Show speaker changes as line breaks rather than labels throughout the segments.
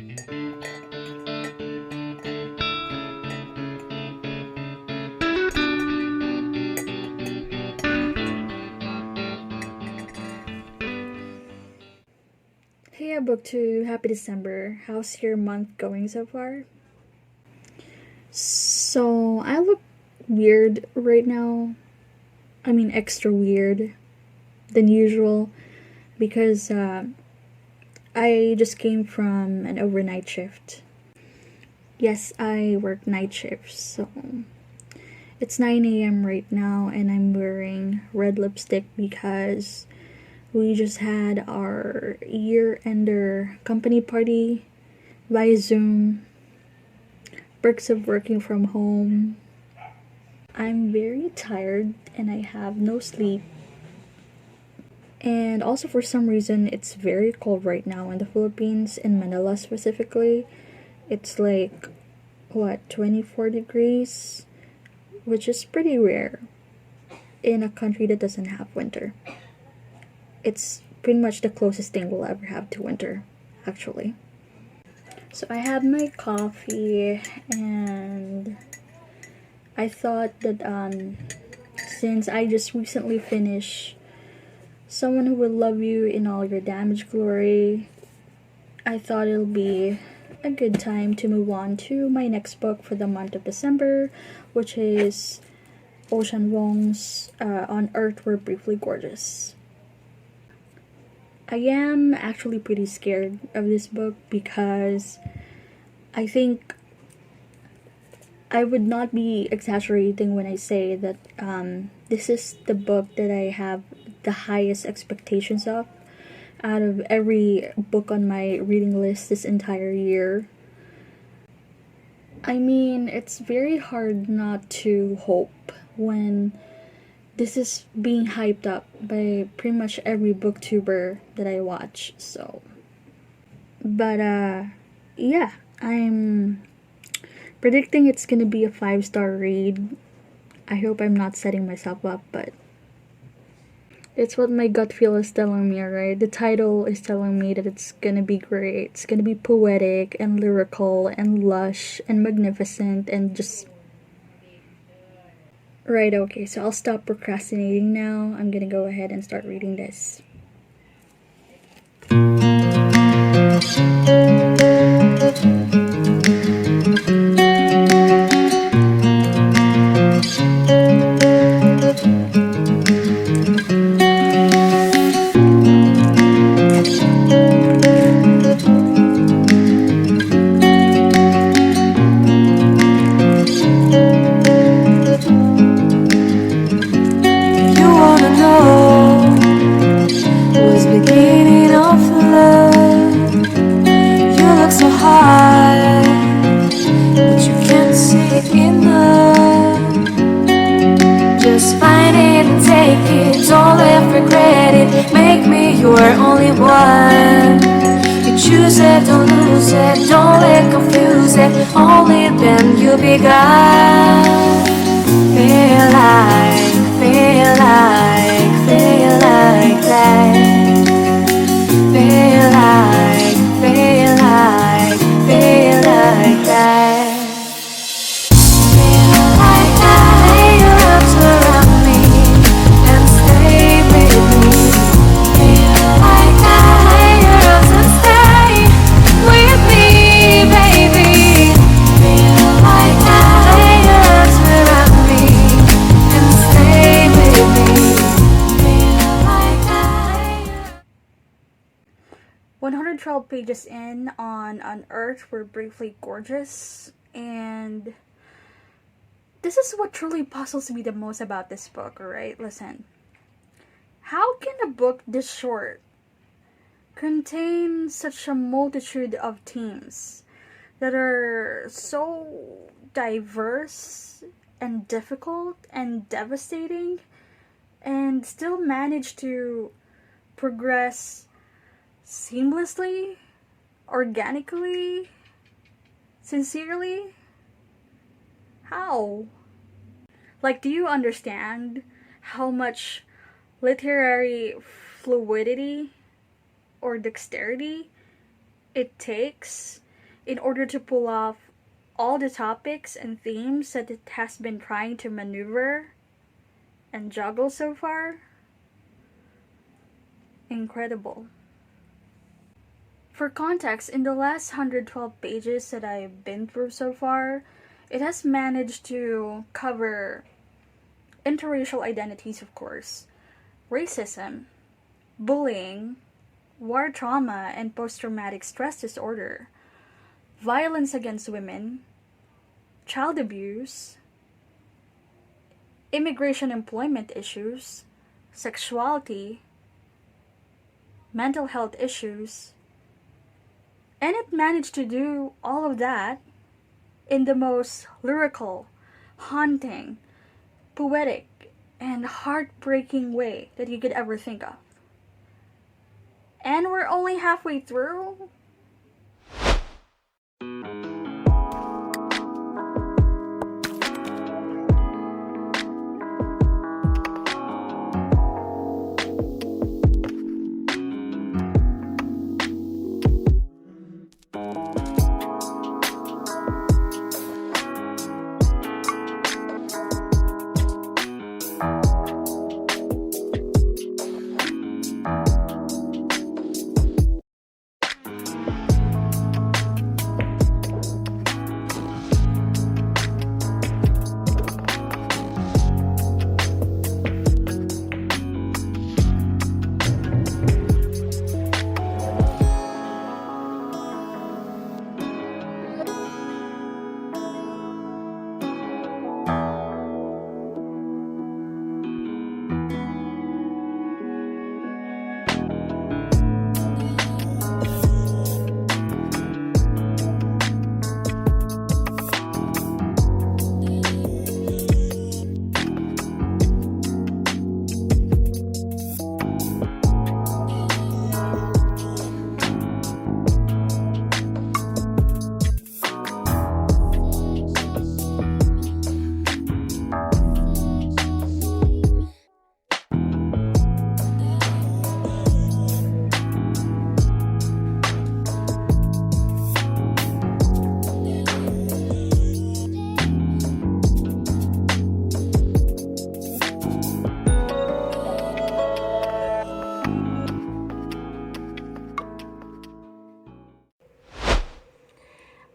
Hey, Book 2, happy December. How's your month going so far? So, I look weird right now. I mean, extra weird than usual because I just came from an overnight shift. Yes, I work night shifts, so it's 9 a.m. right now, and I'm wearing red lipstick because we just had our year-ender company party via Zoom. Perks of working from home. I'm very tired and I have no sleep. And also, for some reason, it's very cold right now in the Philippines, in Manila specifically. It's like, 24 degrees? Which is pretty rare in a country that doesn't have winter. It's pretty much the closest thing we'll ever have to winter, actually. So I had my coffee and I thought that since I just recently finished Someone Who Will Love You in All Your Damaged Glory, I thought it'll be a good time to move on to my next book for the month of December, which is Ocean Vuong's On Earth We're Briefly Gorgeous. I am actually pretty scared of this book because I think I would not be exaggerating when I say that this is the book that I have the highest expectations of out of every book on my reading list this entire year. I mean, it's very hard not to hope when this is being hyped up by pretty much every booktuber that I watch. But yeah, I'm predicting it's gonna be a 5-star read. I hope I'm not setting myself up, but it's what my gut feel is telling me, right? The title is telling me that it's gonna be great. It's gonna be poetic and lyrical and lush and magnificent and just. Right, okay, so I'll stop procrastinating now. I'm gonna go ahead and start reading this.
You're only one. You choose it, don't lose it, don't let confuse it. Only then you begun. Feel like that. Feel like that. Lay your arms around me and stay with me. Lay your arms and stay with me, baby. Lay your arms around me and stay with me.
112 pages in on Earth We're Briefly Gorgeous, and this is what truly puzzles me the most about this book, alright? Listen. How can a book this short contain such a multitude of themes that are so diverse and difficult and devastating and still manage to progress seamlessly, organically, sincerely? How? Like, do you understand how much literary fluidity or dexterity it takes in order to pull off all the topics and themes that it has been trying to maneuver and juggle so far. Incredible. For context, in the last 112 pages that I've been through so far, it has managed to cover interracial identities, of course, racism, bullying, war trauma and post-traumatic stress disorder, violence against women, child abuse, immigration employment issues, sexuality, mental health issues, and it managed to do all of that in the most lyrical, haunting, poetic, and heartbreaking way that you could ever think of. And we're only halfway through?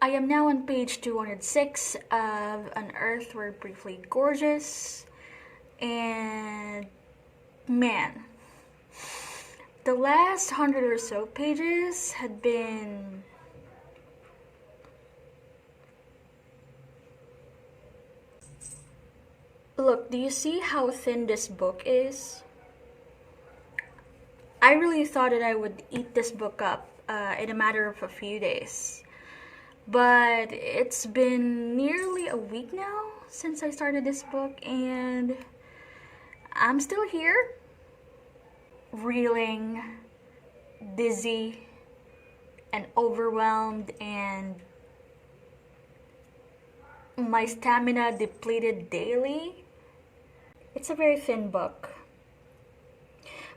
I am now on page 206 of An Earth Where Briefly Gorgeous, and man, the last 100 or so pages had been Look, do you see how thin this book is? I really thought that I would eat this book up in a matter of a few days. But it's been nearly a week now since I started this book, and I'm still here, reeling, dizzy, and overwhelmed, and my stamina depleted daily. It's a very thin book.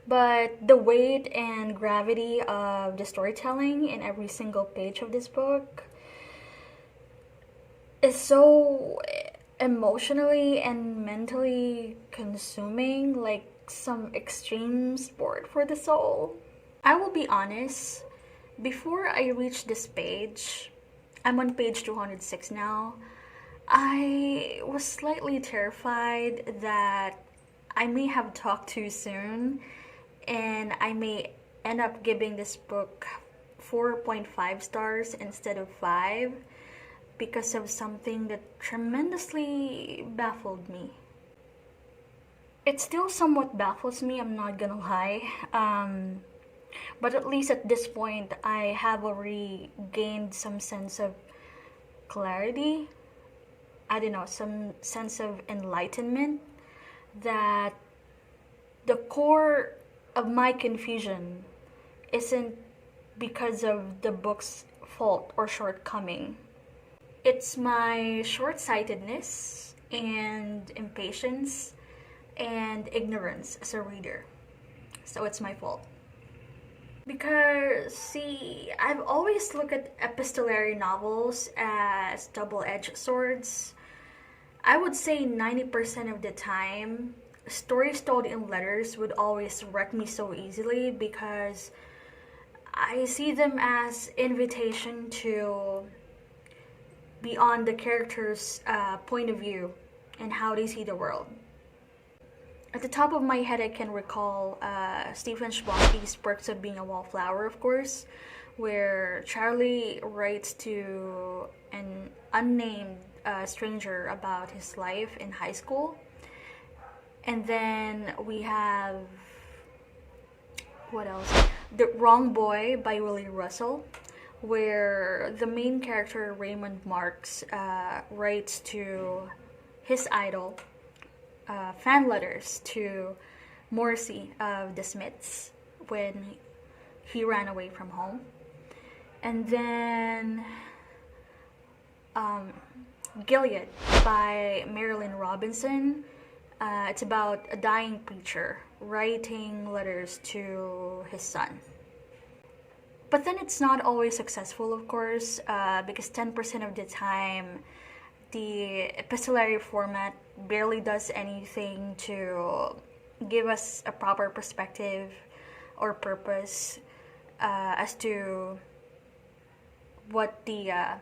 But the weight and gravity of the storytelling in every single page of this book is so emotionally and mentally consuming, like some extreme sport for the soul. I will be honest, before I reach this page, I'm on page 206 now, I was slightly terrified that I may have talked too soon and I may end up giving this book 4.5 stars instead of 5 because of something that tremendously baffled me. It still somewhat baffles me, I'm not gonna lie. But at least at this point, I have already gained some sense of clarity. I don't know, some sense of enlightenment that the core of my confusion isn't because of the book's fault or shortcoming. It's my short-sightedness and impatience and ignorance as a reader. So it's my fault. Because, see, I've always looked at epistolary novels as double edged swords. I would say 90% of the time, stories told in letters would always wreck me so easily because I see them as invitation to be on the character's point of view and how they see the world. At the top of my head, I can recall Stephen Schwarzkopf's Perks of Being a Wallflower, of course, where Charlie writes to an unnamed stranger about his life in high school. And then we have, what else? The Wrong Boy by Willie Russell, where the main character, Raymond Marks, writes to his idol fan letters to Morrissey of the Smiths when he ran away from home. And then Gilead by Marilyn Robinson. It's about a dying preacher writing letters to his son. But then it's not always successful, of course, because 10% of the time the epistolary format barely does anything to give us a proper perspective or purpose as to what the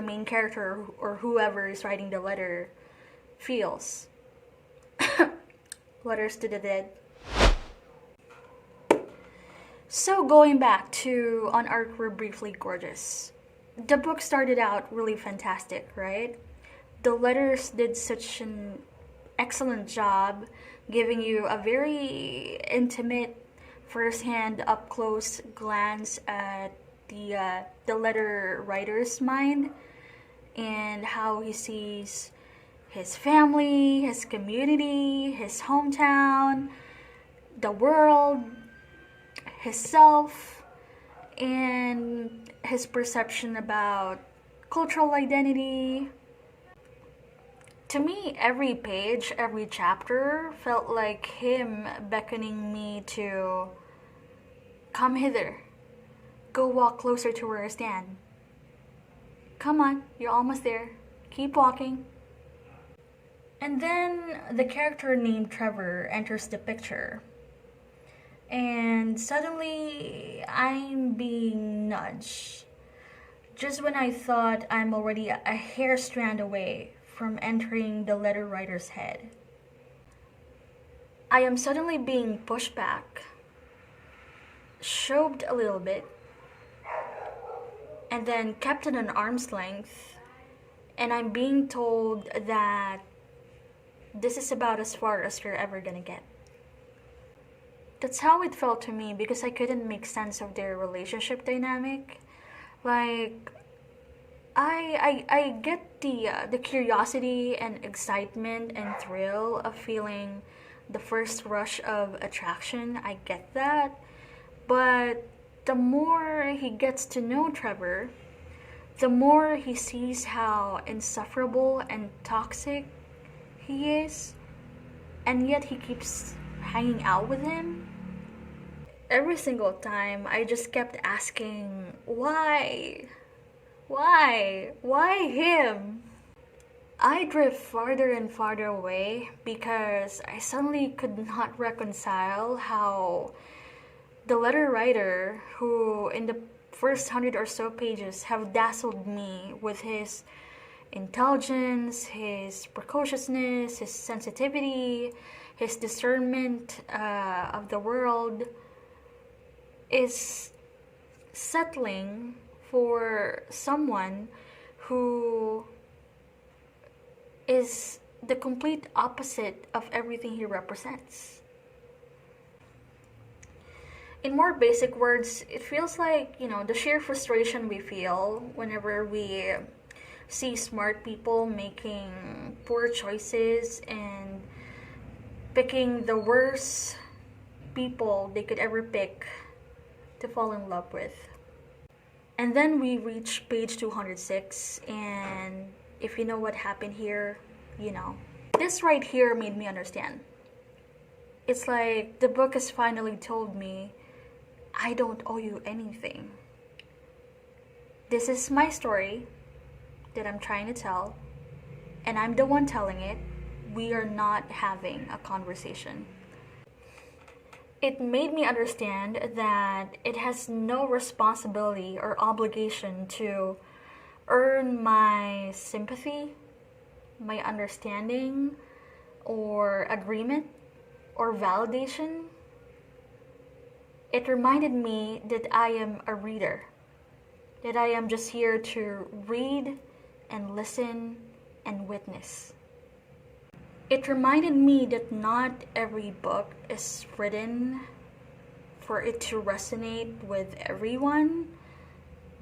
main character or whoever is writing the letter feels. Letters to the Dead. So going back to On Arc We're Briefly Gorgeous. The book started out really fantastic, right? The letters did such an excellent job giving you a very intimate, first-hand, up-close glance at the letter writer's mind and how he sees his family, his community, his hometown, the world, himself, and his perception about cultural identity. To me, every page, every chapter felt like him beckoning me to come hither. Go walk closer to where I stand. Come on, you're almost there. Keep walking. And then the character named Trevor enters the picture. And suddenly, I'm being nudged. Just when I thought I'm already a hair strand away from entering the letter writer's head, I am suddenly being pushed back, shoved a little bit, and then kept at an arm's length, and I'm being told that this is about as far as you're ever gonna get. That's how it felt to me because I couldn't make sense of their relationship dynamic. Like, I get the curiosity and excitement and thrill of feeling the first rush of attraction. I get that. But the more he gets to know Trevor, the more he sees how insufferable and toxic he is, and yet he keeps hanging out with him. Every single time, I just kept asking, why? Why? Why him? I drift farther and farther away because I suddenly could not reconcile how the letter writer, who in the first 100 or so pages have dazzled me with his intelligence, his precociousness, his sensitivity, his discernment of the world, is settling for someone who is the complete opposite of everything he represents. In more basic words, it feels like, the sheer frustration we feel whenever we see smart people making poor choices and picking the worst people they could ever pick to fall in love with. And then we reach page 206, and if you know what happened here, you know. This right here made me understand. It's like the book has finally told me I don't owe you anything. This is my story that I'm trying to tell, and I'm the one telling it. We are not having a conversation. It made me understand that it has no responsibility or obligation to earn my sympathy, my understanding, or agreement, or validation. It reminded me that I am a reader, that I am just here to read and listen and witness. It reminded me that not every book is written for it to resonate with everyone,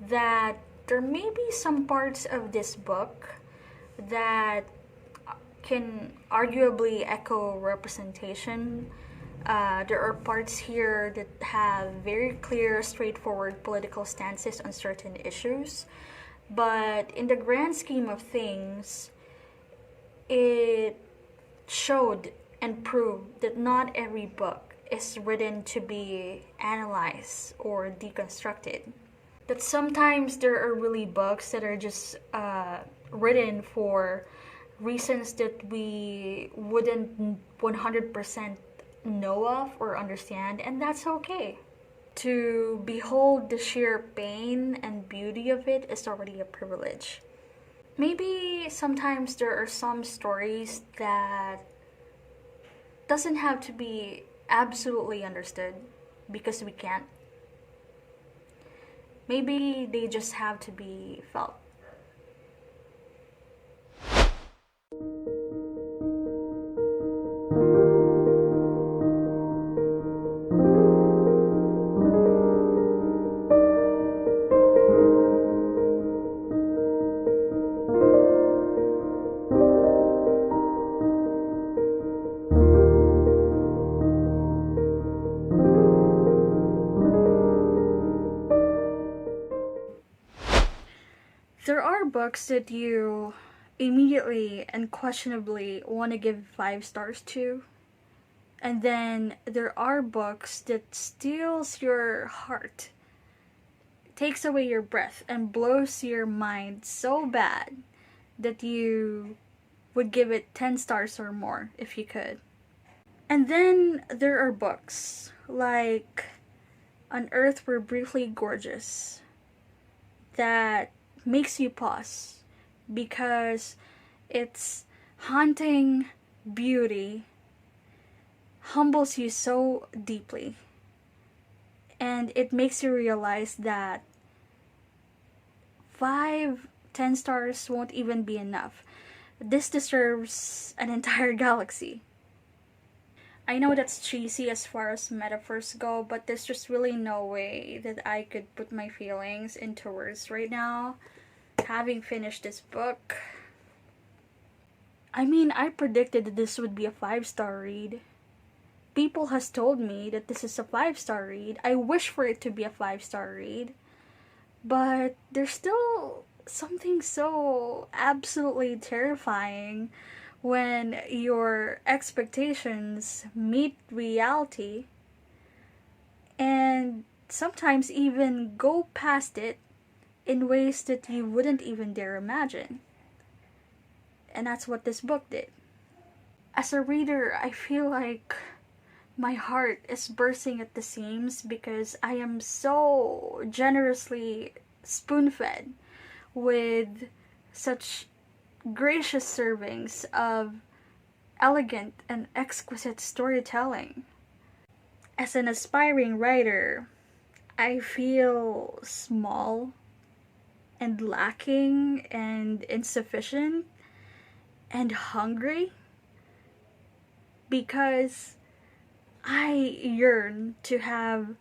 that there may be some parts of this book that can arguably echo representation. There are parts here that have very clear, straightforward political stances on certain issues, but in the grand scheme of things, it showed and proved that not every book is written to be analyzed or deconstructed. That sometimes there are really books that are just written for reasons that we wouldn't 100% know of or understand, and that's okay. To behold the sheer pain and beauty of it is already a privilege. Maybe sometimes there are some stories that doesn't have to be absolutely understood because we can't. Maybe they just have to be felt. There are books that you immediately and questionably want to give 5 stars to. And then there are books that steals your heart, takes away your breath, and blows your mind so bad that you would give it 10 stars or more if you could. And then there are books like On Earth We're Briefly Gorgeous that makes you pause because its haunting beauty humbles you so deeply, and it makes you realize that 5, 10 stars won't even be enough. This deserves an entire galaxy. I know that's cheesy as far as metaphors go, but there's just really no way that I could put my feelings into words right now, having finished this book. I mean, I predicted that this would be a 5 star read. People has told me that this is a 5 star read. I wish for it to be a 5 star read. But there's still something so absolutely terrifying when your expectations meet reality and sometimes even go past it in ways that you wouldn't even dare imagine. And that's what this book did. As a reader, I feel like my heart is bursting at the seams because I am so generously spoon fed with such gracious servings of elegant and exquisite storytelling. As an aspiring writer, I feel small and lacking and insufficient and hungry because I yearn to have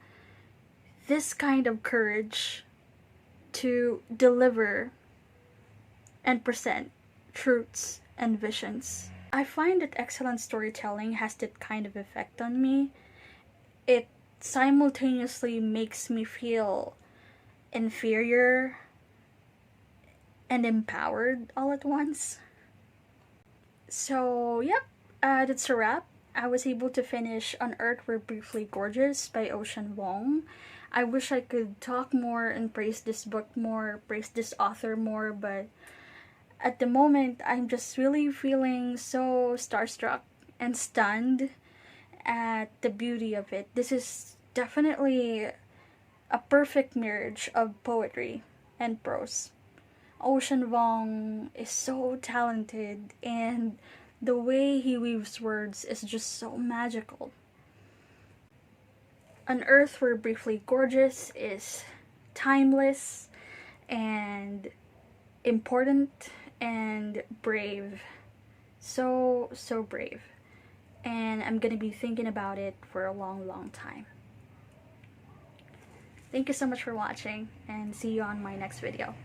this kind of courage to deliver and present truths and visions. I find that excellent storytelling has that kind of effect on me. It simultaneously makes me feel inferior and empowered all at once. So, yep, that's a wrap. I was able to finish On Earth We're Briefly Gorgeous by Ocean Vuong. I wish I could talk more and praise this book more, praise this author more, but at the moment, I'm just really feeling so starstruck and stunned at the beauty of it. This is definitely a perfect marriage of poetry and prose. Ocean Vuong is so talented, and the way he weaves words is just so magical. An Earth Where Briefly Gorgeous is timeless and important and brave. So, so brave. And I'm gonna be thinking about it for a long, long time. Thank you so much for watching, and see you on my next video.